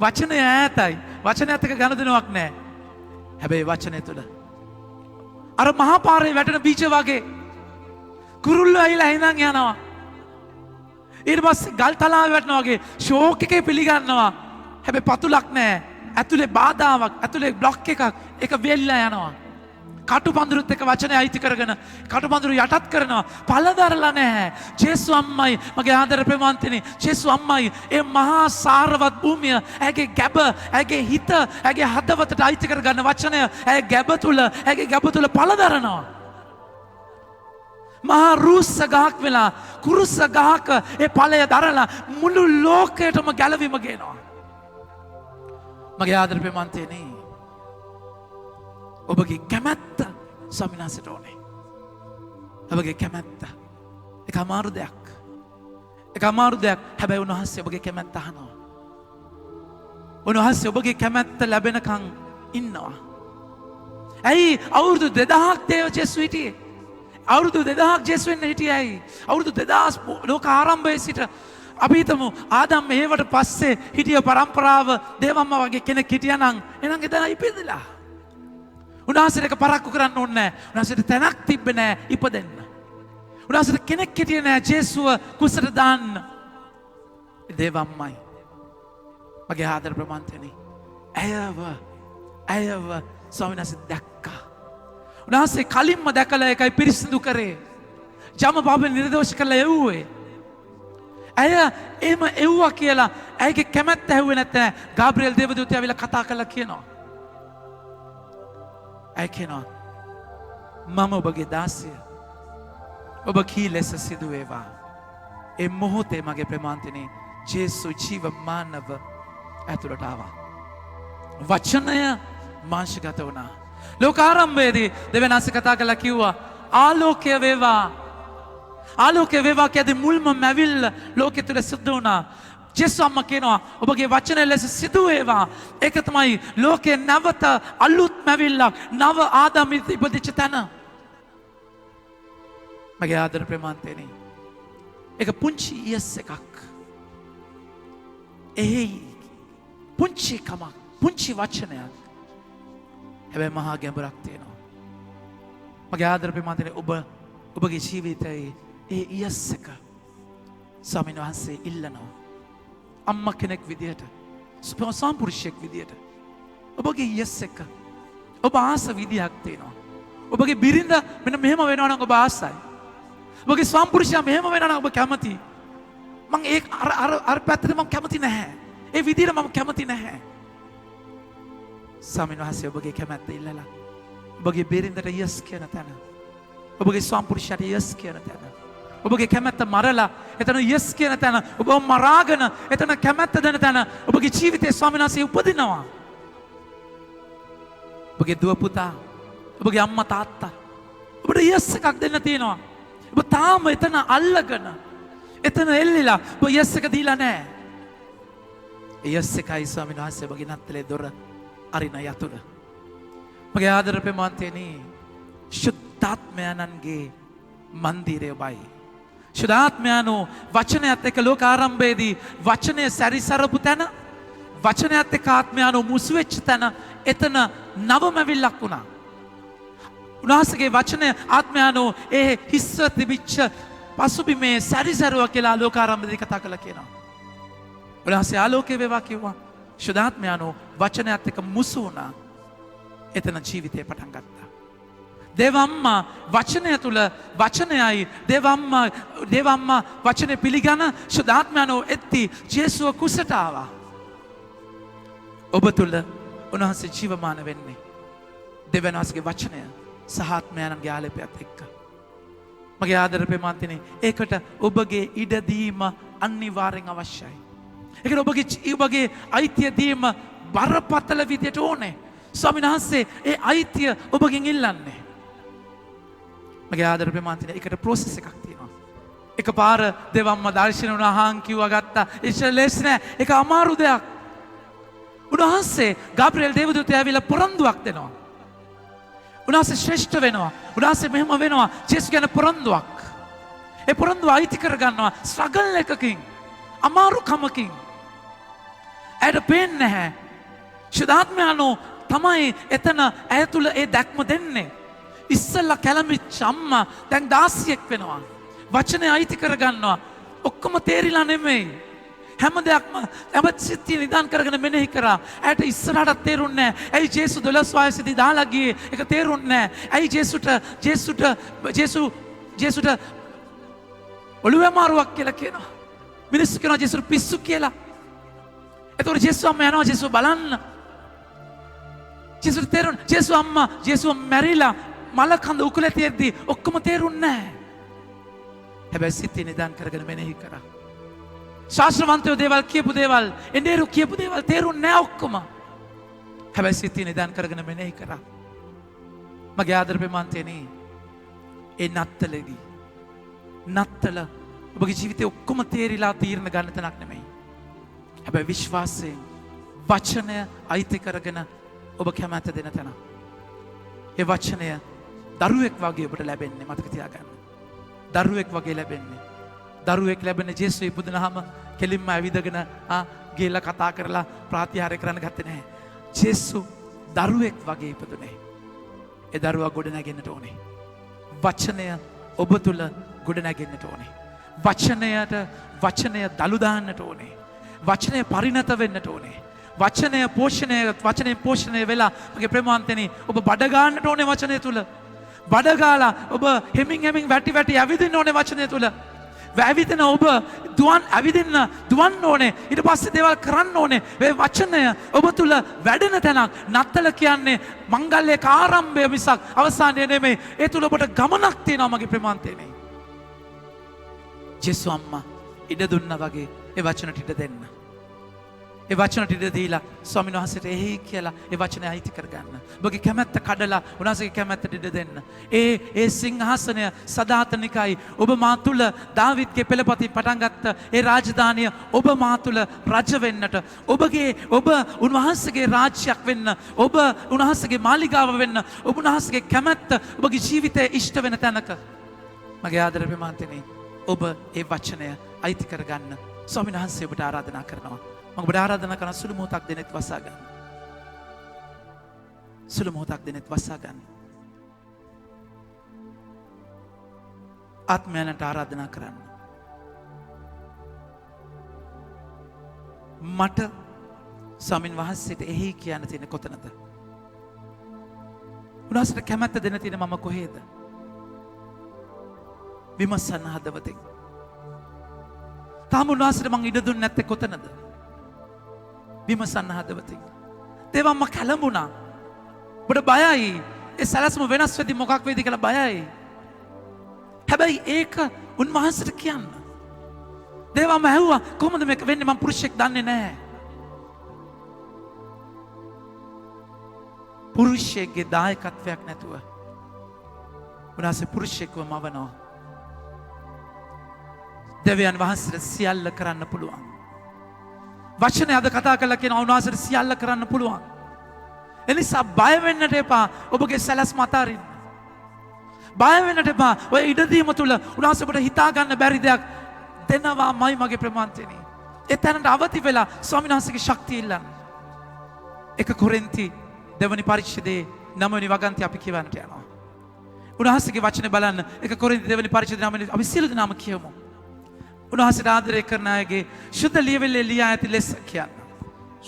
S1: වචනය ඈතයි. වචනයත් එක්ක ගනුදෙනුවක් නැහැ. හැබැයි වචනය තුල අර මහා පාරේ වැටෙන බීජ වගේ කුරුල්ලෝ ඇවිල්ලා හිඳන් යනවා. ඊට පස්සේ ගල් තලාවේ වැටෙනවා වගේ ෂෝක් එකේ පිළිගන්නවා. හැබැයි පතුලක් නැහැ. ඇතුලේ බාධාවක්, ඇතුලේ බ්ලොක් එකක්. ඒක වෙල්ලා යනවා. කටුපඳුරුත් එක වචනේ අයිති කරගෙන කටුපඳුරු යටත් කරනවා. පළදරලා නැහැ. ජේසු අම්මයි මගේ ආදර ප්‍රේමවන්තිනි. ජේසු අම්මයි ඒ මහා සාරවත් භූමිය, ඇගේ ගැබ, ඇගේ හිත, ඇගේ හදවතට අයිති කරගන්න වචනය ඇගේ ගැබ තුල පළදරනවා. මහා රුස්ස ගහක් වෙලා කුරුස්ස ගහක ඒ ඵලය දරලා මුළු ලෝකයටම ගැලවීම ගේනවා. මගේ ආදර ප්‍රේමන්තේනි ඔබගේ කැමැත්ත ස්වාමිනාසට ඕනේ. ඔබගේ කැමැත්ත ඒක අමාරු දෙයක්. ඒක අමාරු දෙයක්. හැබැයි උන්වහන්සේ ඔබගේ කැමැත්ත අහනවා. උන්වහන්සේ ඔබගේ කැමැත්ත ලැබෙනකන් ඉන්නවා. ඇයි අවුරුදු 2000ක් දේව ජේසු හිටියේ? අවුරුදු 2000ක් ජේසු වෙන්න හිටියයි. අවුරුදු 2000 ලෝක ආරම්භයේ සිට අපි හිතමු ආදම් මේවට පස්සේ හිටිය පරම්පරාව දේවම්මා වගේ කෙනෙක් හිටියානම් එහෙනම් එදා ඉපදෙලා. උන්වහන්සේට ඒක පරක්කු කරන්න ඕනේ නැහැ. උන්වහන්සේට තැනක් තිබ්බේ නැහැ ඉපදෙන්න. උන්වහන්සේට කෙනෙක් හිටියේ නැහැ ජේසුව කුසට දාන්න. දේවම්මයි. මගේ ආදර ප්‍රමාන්තනේ. ඇයව ස්වාමීන් වහන්සේ දැක්කා. උන්වහන්සේ කලින්ම දැකලා ඒකයි පිරිසිදු කරේ. ජම පාපෙන් නිර්දෝෂ කරලා එව්වේ. ඇය එහෙම එව්වා කියලා ඇයිගේ කැමැත්ත ඇහුවේ නැත්නම් ගාබ්‍රියෙල් දේවදූතයා ඇවිල්ලා කතා කළා කියනවා. ඇයි කියනවා මම ඔබගේ දාසිය. ඔබ කී ලෙස සිදු වේවා. ඒ මොහොතේ මගේ ප්‍රමාන්තිනේ ජේසු ජීවමානව ඇතුළට ආවා. වචනය මාංශගත වුණා. ලෝකාරම්භයේදී දෙවියන්වහන්සේ කතා කළා කිව්වා ආලෝකය වේවා. ආලෝකය වේවා කියද්දී මුල්ම මැවිල්ල ලෝකෙ තුල සිද්ධ වුණා. ජේසු අම්මා කියනවා ඔබගේ වචනය ලෙස සිදු වේවා. ඒක තමයි ලෝකේ නැවත අලුත් මැවිල්ලක් නව ආදම් ඉපදිච්ච තැන. මගේ ආදර ප්‍රේමාන්තේනි. ඒක පුංචි ඉයස් එකක්. පුංචි කමක්, පුංචි වචනයක්. හැබැයි මහා ගැඹුරක් තියෙනවා. මගේ ආදර ප්‍රේමාන්තේනි ඔබගේ ජීවිතයේ ඒ ඉයස් එක ස්වාමීන් වහන්සේ ඉල්ලනවා. අම්මා කෙනෙක් විදියට, සම්පුරුෂයෙක් විදියට ඔබගේ ඉයස් එක ඔබ ආස විදියක් තියෙනවා. ඔබගේ බිරිඳ මෙන්න මෙහෙම වෙනවා නම් ඔබ ආසයි. ඔබගේ සම්පුරුෂයා මෙහෙම වෙනවා නම් ඔබ කැමතියි. මම ඒ අර පැත්තට මම කැමති නැහැ. ඒ විදියට මම කැමති නැහැ. ස්වාමීන් වහන්සේ ඔබගේ කැමැත්ත ඉල්ලලා ඔබගේ බිරිඳට යස් කියන තැන, ඔබගේ සම්පුරුෂයාට යස් කියන තැන, ඔබගේ කැමැත්ත මරලා එතන යස් කියන තැන, ඔබ මරාගෙන එතන කැමැත්ත දෙන තැන ඔබගේ ජීවිතේ ස්වාමීන් වහන්සේ උපදිනවා. ඔබගේ දුව පුතා, ඔබගේ අම්මා තාත්තා ඔබට යස් එකක් දෙන්න තියෙනවා. ඔබ තාම එතන අල්ලගෙන එතන එල්ලිලා ඔබ යස් එක දීලා නැහැ. ඒ යස් එකයි ස්වාමීන් වහන්සේ ඔබගේ නත්තලේ දොර අරින යතුරු. මගේ ආදර ප්‍රේමාන්තේනි ශුද්ධාත්මයන්ගේ මන්දිරය ඔබයි. ශුද්ධාත්මයන්ෝ වචනයත් එක්ක ලෝක ආරම්භයේදී වචනය සැරිසරපු තැන, වචනයත් එක්ක ආත්මයන්ෝ මුසු වෙච්ච තැන එතන නවමැවිල්ලක් වුණා. උන්වහන්සේගේ වචනය ආත්මයන්ෝ ඒ හිස්ව තිබිච්ච පසුබිමේ සැරිසරුවා කියලා ලෝක ආරම්භයේදී කතා කළා කියනවා. උන්වහන්සේ ආලෝකය වේවා කිව්වා. ශුද්ධාත්මයන්ෝ වචනයත් එක්ක මුසු වුණා. එතන ජීවිතේ පටන් ගත්තා. දේවම්මා වචනය තුල වචනයයි දේවම්මා වචනේ පිළිගන ශුද්ධාත්මයන්ෝ එත්ති ජේසුව කුසට ආවා. ඔබ තුල උන්වහන්සේ ජීවමාන වෙන්නේ දෙවනාස්ගේ වචනය සහ ආත්මයන්ගේ ආලේපයත් එක්ක. මගේ ආදර ප්‍රේමාන්තිනේ ඒකට ඔබගේ ඉඩදීම අනිවාර්යෙන් අවශ්‍යයි. ඒකට ඔබගේ අයිතිය දීම බරපතල විදියට ඕනේ. ස්වාමීන් වහන්සේ ඒ අයිතිය ඔබගෙන් ඉල්ලන්නේ. මගේ ආදර ප්‍රේමාන්තිනේ ඒකට ප්‍රොසෙස් එකක් තියෙනවා. එකපාර දෙවම්ම දර්ශන උනහාන් කිව්වා ගත්තා. ඉස්සෙල්ලෙස් නෑ. ඒක අමාරු දෙයක්. උන්වහන්සේ ගාබ්‍රියෙල් දේවදූතයා ඇවිල්ලා පොරොන්දුවක් දෙනවා. උන්වහන්සේ ශ්‍රේෂ්ඨ වෙනවා. උන්වහන්සේ මෙහෙම වෙනවා. ජේසුස් ගැන පොරොන්දුවක්. ඒ පොරොන්දුව අයිති කරගන්නවා ස්ට්‍රගල් එකකින්, අමාරුකමකින්. ඇයට පේන්නේ නැහැ. ශුද්ධාත්මයන්ෝ තමයි එතන ඇය තුල ඒ දැක්ම දෙන්නේ. ඉස්සෙල්ලා කැළඹිච්ච අම්මා දැන් 16ක් වෙනවා. වචනේ අයිති කරගන්නවා. ඔක්කොම තේරිලා නෙමෙයි. හැම දෙයක්ම සිතිය නිදාන් කරගෙන මෙනෙහි කරා. ඇයට ඉස්සරහට තේරුන්නේ නැහැ. ඇයි ජේසු 12 වයසේදී දාලා ගියේ? ඒක තේරුන්නේ නැහැ. ඇයි ජේසුට ඔළුවේ අමාරුවක් කියලා කියනවා. මිනිස්සු කියනවා ජේසුට පිස්සු කියලා. එතකොට ජේසු අම්මා යනවා ජේසු බලන්න. ජේසුට තේරුණ ජේසු අම්මා ජේසු මැරිලා මල කඳ උකුලේ තියෙද්දි ඔක්කොම තේරුන්නේ නැහැ. හැබැයි සිතිය නිදාන් කරගෙන මෙනෙහි කරා. ශාස්ත්‍රවන්තයෝ දේවල් කියපු දේවල්, එඬේරු කියපු දේවල් තේරුන්නේ නැහැ ඔක්කොම. හැබැයි සිතිය නිදාන් කරගෙන මෙනෙහි කරා. මගේ ආදර ප්‍රේමාන්තයනේ ඒ නත්තල ඔබගේ ජීවිතේ ඔක්කොම තේරිලා තීරණ ගන්න තැනක් නෙමෙයි. හැබැයි විශ්වාසයෙන් වචනය අයිති කරගෙන ඔබ කැමැත්ත දෙන තැන. ඒ වචනය දරුවෙක් වගේ ඔබට ලැබෙන්නේ මතක තියාගන්න. දරුවෙක් වගේ ලැබෙන්නේ. දරුවෙක් ලැබෙන ජේසු ඉපදුනහම කෙලින්ම ඇවිදගෙන ගිහලා කතා කරලා ප්‍රාතිහාර්ය කරන්න ගත්තේ නැහැ. ජේසු දරුවෙක් වගේ ඉපදුනේ. ඒ දරුවා ගොඩ නැගෙන්නට ඕනේ. වචනය ඔබ තුල ගොඩ නැගෙන්නට ඕනේ. වචනය දලු දාන්නට ඕනේ. වචනය පරිණත වෙන්නට ඕනේ. වචනයෙන් පෝෂණය වෙලා මගේ ප්‍රේමාන්තනේ ඔබ බඩ ගන්නට ඕනේ වචනය තුල. බඩ ගාලා ඔබ හෙමින් වැටි ඇවිදින්න ඕනේ වචනය තුල. ඇවිදින ඔබ දුවන්න ඕනේ. ඊට පස්සේ දේවල් කරන්න ඕනේ. මේ වචනය ඔබ තුල වැඩෙන තැනක්. නත්තල කියන්නේ මංගල්‍යයක ආරම්භය මිසක් අවසානය නෙමෙයි. ඒ තුල ඔබට ගමනක් තියෙනවා මගේ ප්‍රේමාන්තනේ. ජේසු අම්මා ඉඩ දුන්නා වගේ ඒ වචනට ඉඩ දෙන්න. ඒ වචනට ඉඩ දීලා ස්වාමීන් වහන්සේට එහි කියලා ඒ වචනේ අයිති කරගන්න. ඔබගේ කැමැත්ත කඩලා උන්වහන්සේගේ කැමැත්තට ඉඩ දෙන්න. ඒ සිංහාසනය සදාතනිකයි. ඔබ මා තුල දාවිද්ගේ පෙළපතින් පටන් ගත්ත ඒ රාජධානිය ඔබ මා තුල රජ වෙන්නට, ඔබ උන්වහන්සේගේ රාජ්‍යයක් වෙන්න, ඔබ උන්වහන්සේගේ මාලිගාව වෙන්න, ඔබ උන්වහන්සේගේ කැමැත්ත ඔබගේ ජීවිතයේ ඉෂ්ට වෙන තැනක මගේ ආදර ප්‍රේමාන්තනේ ඔබ ඒ වචනය අයිති කරගන්න ස්වාමීන් වහන්සේ ඔබට ආරාධනා කරනවා. මම ඔබට ආරාධනා කරන සුළු මොහොතක් දෙනෙත් වසා ගන්න. සුළු මොහොතක් දෙනෙත් වසා ගන්න. ආත්මයන්ට ආරාධනා කරන්න. මට ස්වාමීන් වහන්සේට එහි කියන්න තියෙන කොතනද? උන්වහන්සේට කැමැත්ත දෙන්න තියෙන මම කොහේද? විමසන්න හදවතින්. තාම උන්වහන්සේට මං ඉඩ දුන්නේ නැත්තේ කොතනද? විමසන්න හදවතින්. දේවම්ම කැළඹුණා. ඔබට බයයි. ඒ සැලැස්ම වෙනස් වෙද්දි මොකක් වෙයිද කියලා බයයි. හැබැයි ඒක උන්වහන්සේට කියන්න. දේවම්ම ඇහුවා කොහොමද මේක වෙන්නේ? මං පුරුෂයෙක් දන්නේ නැහැ. පුරුෂයෙක්ගේ දායකත්වයක් නැතුව උන්වහන්සේ පුරුෂයෙක්ව මවනවා. දෙවියන් වහන්සේට සියල්ල කරන්න පුළුවන්. වචනය අද කතා කරලා කියන උන්වහන්සේට සියල්ල කරන්න පුළුවන්. එනිසා බය වෙන්නට එපා. ඔබගේ සැලැස්ම අතාරින්න. බය වෙන්නට එපා. ඔය ඉඩදීම තුල උන්වහන්සේ ඔබට හිතා ගන්න බැරි දෙයක් දෙනවාමයි මගේ ප්‍රමාන්තේනේ. ඒ තැනට අවදි වෙලා ස්වාමීන් වහන්සේගේ ශක්තිය ඉල්ලන්න. 1 කොරින්ති දෙවනි පරිච්ඡේදයේ 9 වෙනි වගන්ති අපි කියවන්නට යනවා. උන්වහන්සේගේ වචනේ බලන්න 1 කොරින්ති දෙවනි පරිච්ඡේදයේ 9 වෙනි අපි සියලු දෙනාම කියමු. උන්වහන්සේට ආදරය කරන අයගේ ශුද්ධ ලියවිල්ලේ ලියා ඇති ලෙස කියන්න.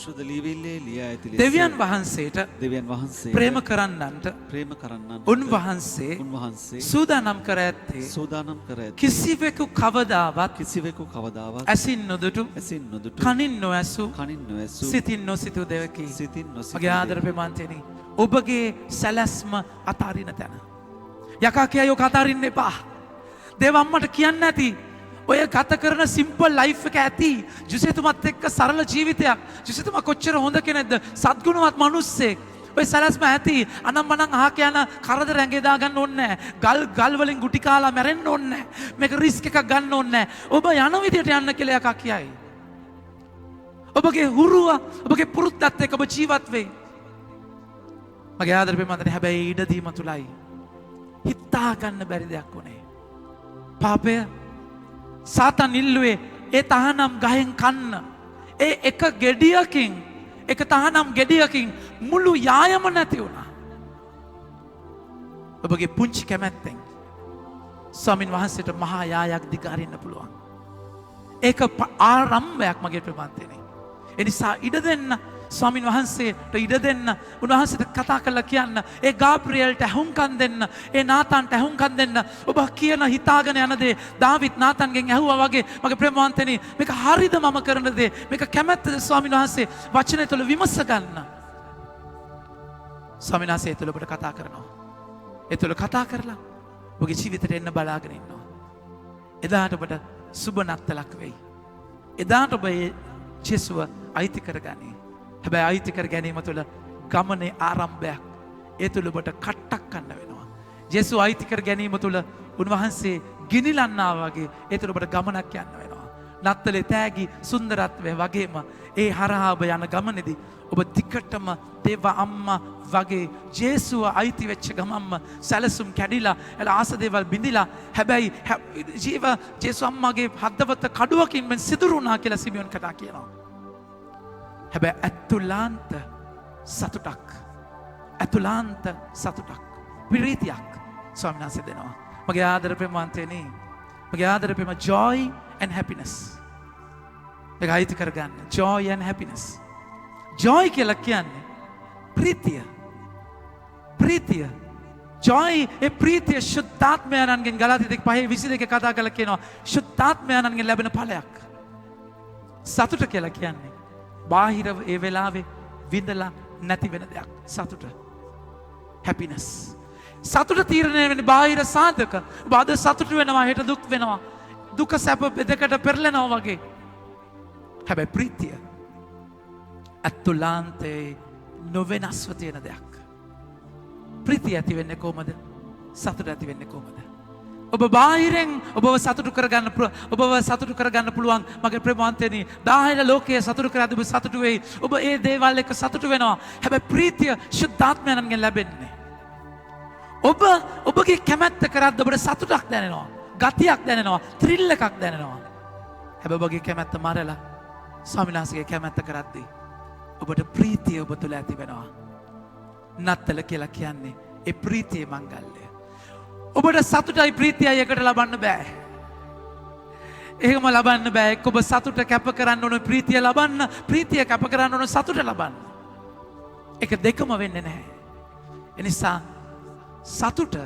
S2: ශුද්ධ ලියවිල්ලේ ලියා ඇති ලෙස
S1: දෙවියන් වහන්සේට ප්‍රේම කරන්නන්ට උන්වහන්සේ සූදානම් කර ඇත්තේ කිසිවෙකු කවදාවත් ඇසින් නොදුටු කනින් නොඇසු සිතින් නොසිතූ දෙවකි. මගේ ආදර ප්‍රමාන්තයනි, ඔබගේ සැලැස්ම අතාරින තැන යකා කියයි ඔක අතාරින්න එපා. දේව අම්මට කියන්න ඇති ඔය ගත කරන සිම්පල් ලයිෆ් එක ඇති. ජුසේතුමත් එක්ක සරල ජීවිතයක්. ජුසේතුමා කොච්චර හොඳ කෙනෙක්ද, සත්ගුණවත් මිනිස්සෙක්. ඔය සැලැස්ම ඇති. අනම්මනම් අහක යන කරදර ඇඟේ දාගන්න ඕනේ නැහැ. ගල් වලින් ගුටි කාලා මැරෙන්න ඕනේ නැහැ. මේක රිස්ක් එකක් ගන්න ඕනේ නැහැ. ඔබ යන විදියට යන්න කියලා යකා කියයි. ඔබගේ හුරුව, ඔබගේ පුරුද්දත් එක්ක ඔබ ජීවත් වෙයි. මගේ ආදරේ මන්දනේ හැබැයි ඉඩදීම තුලයි හිතා ගන්න බැරි දෙයක් උනේ. පාපය සාතන් ඉල්ලුවේ ඒ තහනම් ගහෙන් කන්න. ඒ එක ගෙඩියකින්, එක තහනම් ගෙඩියකින් මුළු යායම නැති වුණා. ඔබගේ පුංචි කැමැත්තෙන් ස්වාමින් වහන්සේට මහා යායක් දිගාරින්න පුළුවන්. ඒක ආරම්භයක් මගේ ප්‍රමාන්තයනේ. ඒ නිසා ඉඩ දෙන්න, ස්වාමින් වහන්සේට ඉඩ දෙන්න, උන්වහන්සේට කතා කරලා කියන්න, ඒ ගාබ්‍රියෙල්ට ඇහුම්කන් දෙන්න, ඒ නාතන්ට ඇහුම්කන් දෙන්න. ඔබ කියන හිතාගෙන යන දේ දාවිත් නාතන්ගෙන් ඇහුවා වගේ මගේ ප්‍රේමවන්තනි, මේක හරිද මම කරන දේ, මේක කැමැත්තද ස්වාමින් වහන්සේ වචනය තුළ විමස ගන්න. ස්වාමින් වහන්සේ ඒ තුළ ඔබට කතා කරනවා. ඒ තුළ කතා කරලා ඔබගේ ජීවිතයට එන්න බලාගෙන ඉන්නවා. එදාට ඔබට සුබ නත්තලක් වෙයි. එදාට ඔබ ජේසුව අයිති කරගනී. හැබැයි අයිති කර ගැනීම තුළ ගමනේ ආරම්භයක්. ඒ තුළ ඔබට කට්ටක් කන්න වෙනවා. ජේසුව අයිති කර ගැනීම තුළ උන්වහන්සේ ගිනිලන්නා වගේ ඒ තුළ ඔබට ගමනක් යන්න වෙනවා. නත්තලේ තෑගි සුන්දරත්වය වගේම ඒ හරහා ඔබ යන ගමනේදී ඔබ දිගටම දේව අම්මා වගේ ජේසුව අයිති වෙච්ච ගමම්ම සැලසුම් කැඩිලා එල ආස දේවල් බිඳිලා හැබැයි ජේසු අම්මාගේ හදවත කඩුවකින් මෙන් සිදුරුණා කියලා සිමියොන් කතා කියනවා. හැබැයි ඇතුලාන්ත සතුටක්, ඇතුලාන්ත සතුටක්, ප්‍රීතියක් ස්වාමීන් වහන්සේ දෙනවා. මගේ ආදර ප්‍රේමවන්තයනි, මගේ ආදර ප්‍රේම joy and happiness. මේක අයිති කරගන්න. joy and happiness. joy කියලා කියන්නේ ප්‍රීතිය. ප්‍රීතිය. joy ඒ ප්‍රීතිය ශුද්ධාත්මයන්ගෙන් ගලාතිය 5:22 කතා කරලා කියනවා ශුද්ධාත්මයන්ගෙන් ලැබෙන ඵලයක්. සතුට කියලා කියන්නේ බාහිරව ඒ වෙලාවේ විඳලා නැති වෙන දෙයක්. සතුට. happiness. සතුට තීරණය වෙන්නේ බාහිර සාධක. ඔබ අද සතුට වෙනවා, හෙට දුක් වෙනවා. දුක සැප දෙකට පෙරලෙනවා වගේ. හැබැයි ප්‍රීතිය අතුලාන්තේ නොවෙනස්ව තියෙන දෙයක්. ප්‍රීතිය ඇති වෙන්නේ කොහමද? සතුට ඇති වෙන්නේ කොහමද? ඔබ බාහිරෙන් ඔබව සතුටු කරගන්න පුළුවන් මගේ ප්‍රේමවන්තයනි. බාහිර ලෝකයේ සතුටු කරද්දී ඔබ සතුටු වෙයි. ඔබ ඒ දේවල් එක්ක සතුටු වෙනවා. හැබැයි ප්‍රීතිය ශුද්ධාත්මයන්ගෙන් ලැබෙන්නේ. ඔබගේ කැමැත්ත කරද්දී ඔබට සතුටක් දැනෙනවා, ගතියක් දැනෙනවා, ත්‍රිල් එකක් දැනෙනවා. හැබැයි ඔබගේ කැමැත්ත මරලා ස්වාමීන් වහන්සේගේ කැමැත්ත කරද්දී ඔබට ප්‍රීතිය ඔබ තුළ ඇති වෙනවා. නත්තල කියලා කියන්නේ ඒ ප්‍රීතියේ මංගල්‍යය. ඔබට සතුටයි ප්‍රීතියයි එකට ලබන්න බෑ. එහෙම ලබන්න බෑ. එක්ක ඔබ සතුට කැප කරන්න ඕන ප්‍රීතිය ලබන්න, ප්‍රීතිය කැප කරන්න ඕන සතුට ලබන්න. ඒක දෙකම වෙන්නේ නැහැ. ඒ නිසා සතුට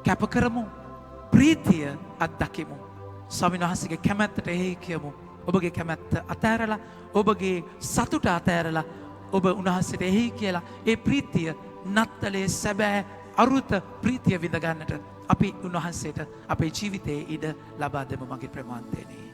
S1: කැප කරමු, ප්‍රීතිය අත්දකිමු. ස්වාමීන් වහන්සේගේ කැමැත්තට එහි කියමු. ඔබගේ කැමැත්ත අතෑරලා, ඔබගේ සතුට අතෑරලා, ඔබ උන්වහන්සේට එහි කියලා ඒ ප්‍රීතිය නත්තලේ සැබෑ අරුත ප්‍රීතිය විඳ ගන්නට අපි උන්වහන්සේට අපේ ජීවිතයේ ඉඩ ලබා දෙමු මගේ ප්‍රේමවන්තයනි.